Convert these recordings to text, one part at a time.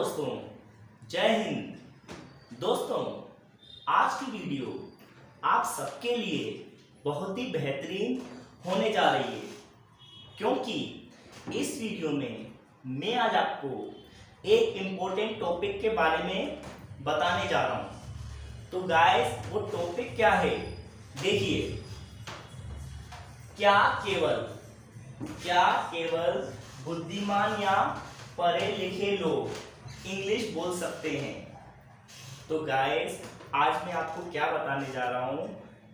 दोस्तों, जय हिंद। दोस्तों, आज की वीडियो आप सबके लिए बहुत ही बेहतरीन होने जा रही है, क्योंकि इस वीडियो में मैं आज आपको एक इम्पोर्टेंट टॉपिक के बारे में बताने जा रहा हूं। तो गाइस, वो टॉपिक क्या है देखिए। क्या केवल बुद्धिमान या पढ़े लिखे लोग इंग्लिश बोल सकते हैं? तो गाइस, आज मैं आपको क्या बताने जा रहा हूं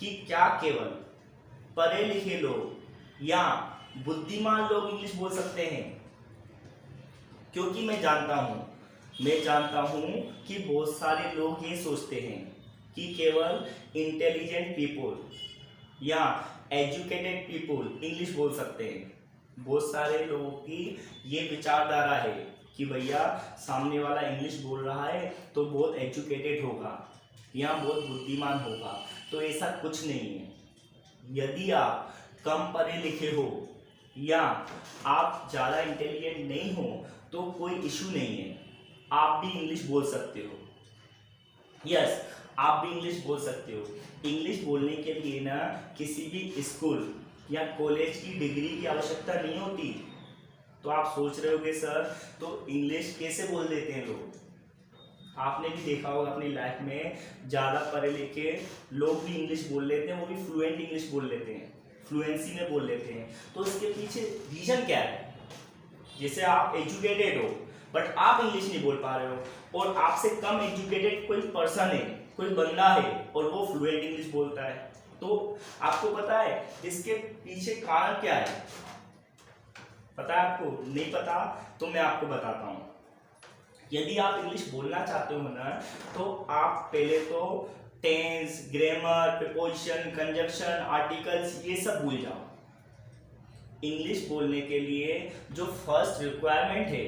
कि क्या केवल पढ़े लिखे लोग या बुद्धिमान लोग इंग्लिश बोल सकते हैं। क्योंकि मैं जानता हूं कि बहुत सारे लोग ये सोचते हैं कि केवल इंटेलिजेंट पीपल या एजुकेटेड पीपल इंग्लिश बोल सकते हैं। बहुत सारे लोगों की ये विचारधारा है कि भैया सामने वाला इंग्लिश बोल रहा है तो बहुत एजुकेटेड होगा या बहुत बुद्धिमान होगा। तो ऐसा कुछ नहीं है। यदि आप कम पढ़े लिखे हो या आप ज़्यादा इंटेलिजेंट नहीं हो तो कोई इशू नहीं है, आप भी इंग्लिश बोल सकते हो। यस, आप भी इंग्लिश बोल सकते हो। इंग्लिश बोलने के लिए ना किसी भी स्कूल या कॉलेज की डिग्री की आवश्यकता नहीं होती। तो आप सोच रहे होगे सर, तो इंग्लिश कैसे बोल देते हैं लोग? आपने भी देखा होगा अपनी लाइफ में, ज़्यादा पढ़े लिखे लोग भी इंग्लिश बोल लेते हैं, वो भी फ्लुएंट इंग्लिश बोल लेते हैं, फ्लुएंसी में बोल लेते हैं। तो इसके पीछे रीजन क्या है? जैसे आप एजुकेटेड हो बट आप इंग्लिश नहीं बोल पा रहे हो, और आपसे कम एजुकेटेड कोई पर्सन है, कोई बंदा है और वो फ्लुएंट इंग्लिश बोलता है। तो आपको पता है इसके पीछे कारण क्या है? पता है आपको? नहीं पता तो मैं आपको बताता हूँ। यदि आप इंग्लिश बोलना चाहते हो ना, तो आप पहले तो tense, grammar, preposition, conjunction, articles ये सब भूल जाओ। इंग्लिश बोलने के लिए जो फर्स्ट रिक्वायरमेंट है,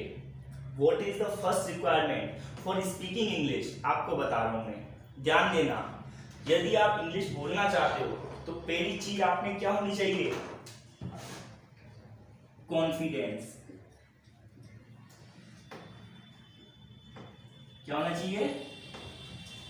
what is the first requirement for speaking English, आपको बता रहा हूँ मैं, ध्यान देना। यदि आप इंग्लिश बोलना चाहते हो तो पहली चीज आप में क्या होनी चाहिए? कॉन्फिडेंस। क्या होना चाहिए?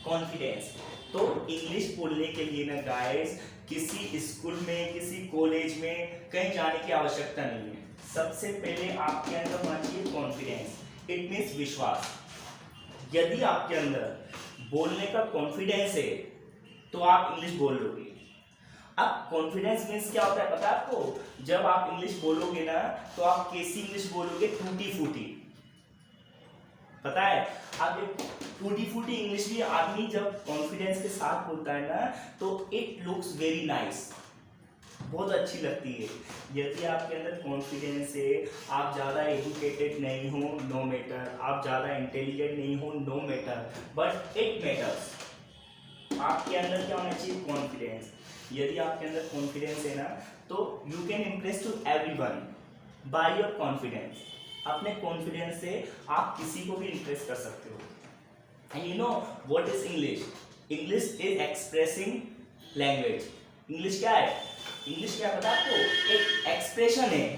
कॉन्फिडेंस। तो इंग्लिश बोलने के लिए ना गाइस, किसी स्कूल में, किसी कॉलेज में कहीं जाने की आवश्यकता नहीं है। सबसे पहले आपके अंदर होना चाहिए कॉन्फिडेंस। इट मीन्स विश्वास। यदि आपके अंदर बोलने का कॉन्फिडेंस है तो आप इंग्लिश बोल लोगे। अब कॉन्फिडेंस मीन्स क्या होता है पता है आपको? जब आप इंग्लिश बोलोगे ना तो आप कैसी इंग्लिश बोलोगे? टूटी फूटी। पता है? अब टूटी फूटी इंग्लिश भी आदमी जब कॉन्फिडेंस के साथ बोलता है ना तो इट लुक्स वेरी नाइस, बहुत अच्छी लगती है। यदि आपके अंदर कॉन्फिडेंस है, आप ज़्यादा एजुकेटेड नहीं हो, नो मैटर, आप ज़्यादा इंटेलिजेंट नहीं हो, no matter, but it matters. आपके अंदर क्या होना चाहिए? कॉन्फिडेंस। यदि आपके अंदर कॉन्फिडेंस है ना तो you can impress to everyone by your confidence. अपने कॉन्फिडेंस से आप किसी को भी इम्प्रेस कर सकते हो। And you know what is English? English is expressing language. English क्या है? इंग्लिश क्या पता है आपको? एक एक्सप्रेशन है,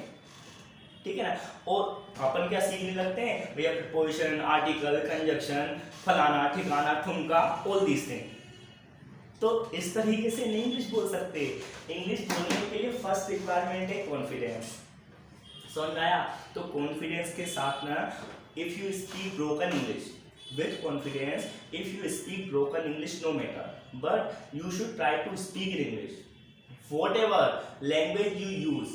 ठीक है ना। और अपन क्या सीखने लगते हैं भैया? प्रीपोजिशन, आर्टिकल, कंजक्शन, फलाना ठिकाना, ठुमका, ऑल दिस थिंग। तो इस तरीके से नहीं इंग्लिश बोल सकते। इंग्लिश बोलने के लिए फर्स्ट रिक्वायरमेंट है कॉन्फिडेंस। समझ में आया? तो कॉन्फिडेंस के साथ ना, if you speak broken English with confidence, if you speak broken English no matter, but you should try to speak in English whatever language you use,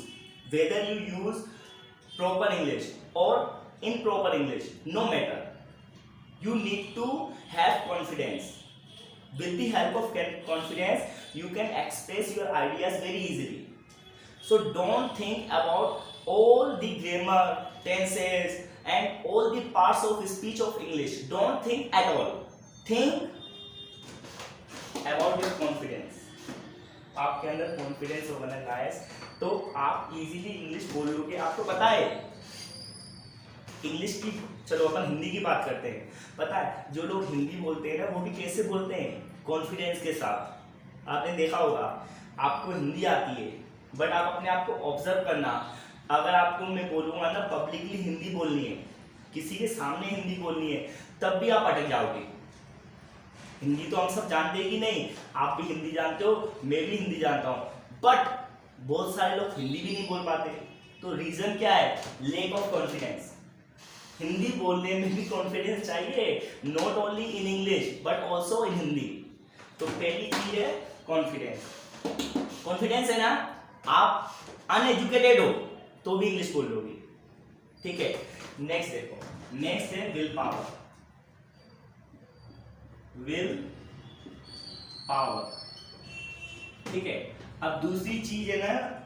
whether you use proper English or improper English, no matter, you need to have confidence. With the help of confidence you can express your ideas very easily. So don't think about all the grammar, tenses and all the parts of speech of English. Don't think at all. Think about your confidence. आपके अंदर confidence होगा ना guys, तो आप easily English बोल लोगे। आपको पता है इंग्लिश की, चलो अपन हिंदी की बात करते हैं। पता है जो लोग हिंदी बोलते हैं ना वो भी कैसे बोलते हैं? कॉन्फिडेंस के साथ। आपने देखा होगा, आपको हिंदी आती है बट आप अपने आप को ऑब्जर्व करना, अगर आपको मैं बोलूँगा ना पब्लिकली हिंदी बोलनी है किसी के सामने हिंदी बोलनी है तब भी आप अटक जाओगे। हिंदी तो हम सब जानते हैं कि नहीं, आप भी हिंदी जानते हो, मैं भी हिंदी जानता हूँ, बट बहुत सारे लोग हिंदी भी नहीं बोल पाते। तो रीजन क्या है? Lack of confidence. हिंदी बोलने में भी कॉन्फिडेंस चाहिए, not only in English but also in Hindi. तो पहली चीज है कॉन्फिडेंस। कॉन्फिडेंस है ना, आप अनएजुकेटेड हो तो भी इंग्लिश बोल लोगे, ठीक है। नेक्स्ट देखो, नेक्स्ट है विल पावर। विल पावर, ठीक है। अब दूसरी चीज है ना,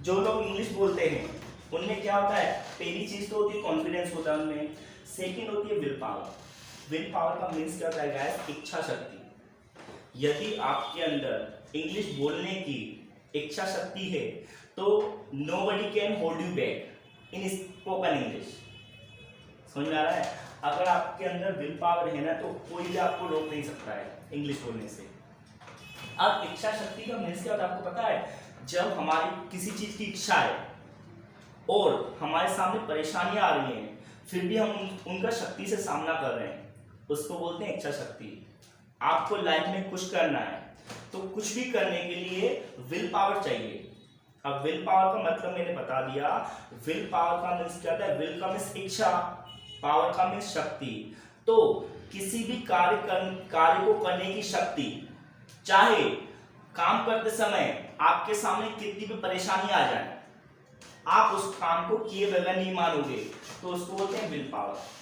जो लोग इंग्लिश बोलते हैं उनमें क्या होता है, पहली चीज तो होती है कॉन्फिडेंस होता है उनमें, सेकंड होती है विल पावर। विल पावर का मीन्स क्या होता है गाइस? इच्छा शक्ति। यदि आपके अंदर इंग्लिश बोलने की इच्छा शक्ति है तो nobody can hold you back in spoken English. समझ में आ रहा है? अगर आपके अंदर विल पावर है ना तो कोई भी आपको रोक नहीं सकता है इंग्लिश बोलने से। अब इच्छा शक्ति का मीन्स क्या होता है आपको पता है? जब हमारी किसी चीज की इच्छा है और हमारे सामने परेशानियां आ रही हैं फिर भी हम उनका शक्ति से सामना कर रहे हैं, उसको बोलते हैं इच्छा शक्ति। आपको लाइफ में कुछ करना है तो कुछ भी करने के लिए विल पावर चाहिए। अब विल पावर का मतलब मैंने बता दिया। विल पावर का मीन्स क्या होता है? विल का मीन्स इच्छा, पावर का मीन्स शक्ति। तो किसी भी कार्य को करने की शक्ति, चाहे काम करते समय आपके सामने कितनी भी परेशानी आ जाए, आप उस काम को किए बगैर नहीं मानोगे, तो उसको बोलते हैं विल पावर।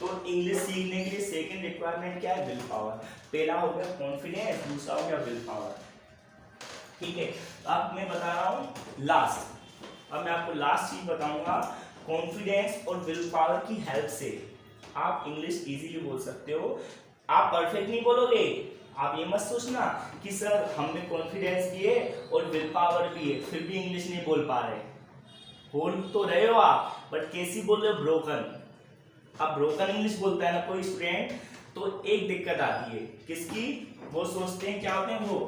तो इंग्लिश सीखने के लिए सेकंड रिक्वायरमेंट क्या है? Will power. पहला हो गया कॉन्फिडेंस, दूसरा हो गया विल पावर, ठीक है। अब मैं बता रहा हूं लास्ट, अब मैं आपको लास्ट चीज बताऊंगा। कॉन्फिडेंस और विल पावर की हेल्प से आप इंग्लिश इजीली बोल सकते हो। आप परफेक्ट नहीं बोलोगे, आप ये मत सोचना कि सर हमने कॉन्फिडेंस भी है और विल पावर भी है फिर भी इंग्लिश नहीं बोल पा रहे। बोल तो रहे हो आप, बट कैसी बोल रहे हो? ब्रोकन। अब ब्रोकन इंग्लिश बोलता है ना कोई स्टूडेंट, तो एक दिक्कत आती है किसकी? वो सोचते हैं क्या होते हैं वो?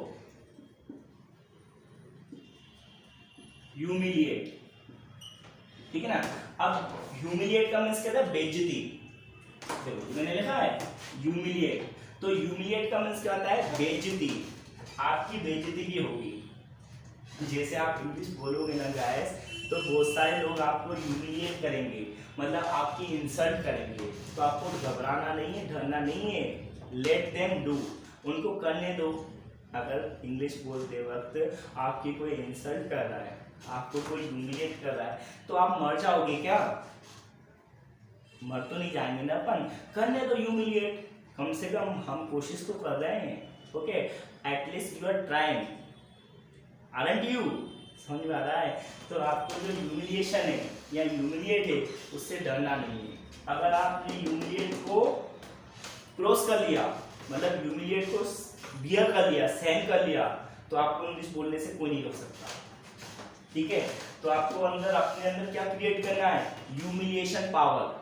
ह्यूमिलिएट, ठीक है ना। अब ह्यूमिलिएट का मीन्स क्या है? बेइज्जती। देखो मैंने लिखा है ह्यूमिलिएट, तो ह्यूमिलिएट का मीन्स क्या होता है? बेइज्जती। आपकी बेइज्जती भी होगी। जैसे आप इंग्लिश बोलोगे ना गाइस, तो बहुत सारे लोग आपको ह्यूमिलिएट करेंगे, मतलब आपकी इंसल्ट करेंगे। तो आपको घबराना नहीं है, डरना नहीं है, लेट देम डू, उनको करने दो। अगर इंग्लिश बोलते वक्त आपकी कोई इंसल्ट कर रहा है, आपको कोई ह्यूमिलिएट कर रहा है, तो आप मर जाओगे क्या? मर तो नहीं जाएंगे ना अपन, करने दो ह्यूमिलिएट। कम से कम हम कोशिश तो कर रहे हैं, okay. At least you are trying, aren't you? समझ में आ रहा है? तो आपको जो ह्यूमिलिएशन है या ह्यूमिलिएट है उससे डरना नहीं है। अगर आपने ह्यूमिलिएट को क्रॉस कर लिया, मतलब ह्यूमिलिएट को बियर कर लिया, सहन कर लिया, तो आपको इंग्लिश बोलने से कोई नहीं रोक सकता, ठीक है। तो आपको अंदर अपने अंदर क्या क्रिएट करना है? ह्यूमिलिएशन पावर,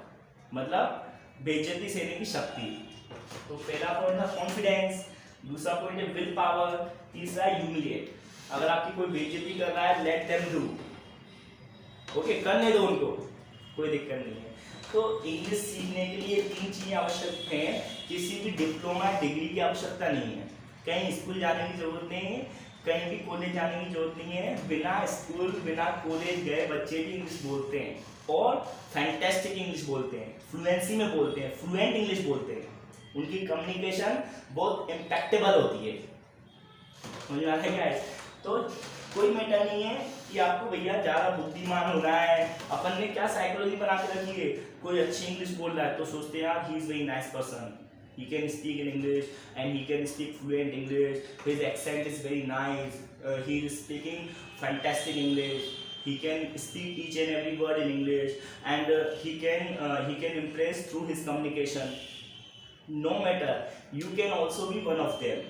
मतलब बेइज्जती सहने की शक्ति। तो पहला पॉइंट था कॉन्फिडेंस, दूसरा पॉइंट है विल पावर, तीसरा है ह्यूमिलिएट। अगर आपकी कोई बेइज्जती कर रहा है, लेट देम डू, ओके, करने दो उनको, कोई दिक्कत नहीं है। तो इंग्लिश सीखने के लिए तीन चीजें आवश्यक हैं। किसी भी डिप्लोमा डिग्री की आवश्यकता नहीं है, कहीं स्कूल जाने की जरूरत नहीं है, कहीं भी कॉलेज जाने की जरूरत नहीं है। बिना स्कूल बिना कॉलेज गए बच्चे भी इंग्लिश बोलते हैं और फैंटास्टिक इंग्लिश बोलते हैं, फ्लुएंसी में बोलते हैं, फ्लुएंट इंग्लिश बोलते हैं। उनकी कम्युनिकेशन बहुत इम्पैक्टेबल होती है। समझ में आ रहा है क्या? तो कोई मैटर नहीं है कि आपको भैया ज़्यादा बुद्धिमान होना है। अपन ने क्या साइकोलॉजी बना के रखी है, कोई अच्छी इंग्लिश बोल रहा है तो सोचते हैं यार he is very nice person, he can speak in English and he can speak fluent English, his accent is very nice, he is speaking fantastic English, he can speak each and every word in English and he can impress through his communication. No matter, you can also be one of them.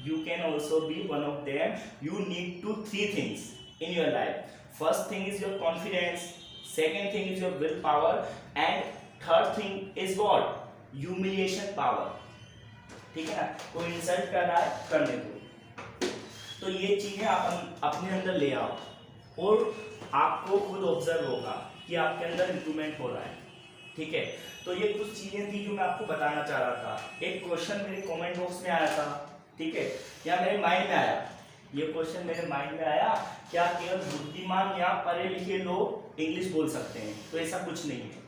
You can also be one of them. You need to three things in your life. First thing is your confidence, second thing is your willpower, and third thing is what? Humiliation power, ठीक है ना। कोई insult कर रहा है, करने दो। तो ये चीजें आप अपने अंदर ले आओ और आपको खुद ऑब्जर्व होगा कि आपके अंदर इंप्रूवमेंट हो रहा है। ठीक है, तो ये कुछ चीजें थी जो मैं आपको बताना चाह रहा था। एक क्वेश्चन मेरे कमेंट बॉक्स में आया था, ठीक है, या मेरे माइंड में आया, ये क्वेश्चन मेरे माइंड में आया, क्या केवल बुद्धिमान या पढ़े लिखे लोग इंग्लिश बोल सकते हैं? तो ऐसा कुछ नहीं है।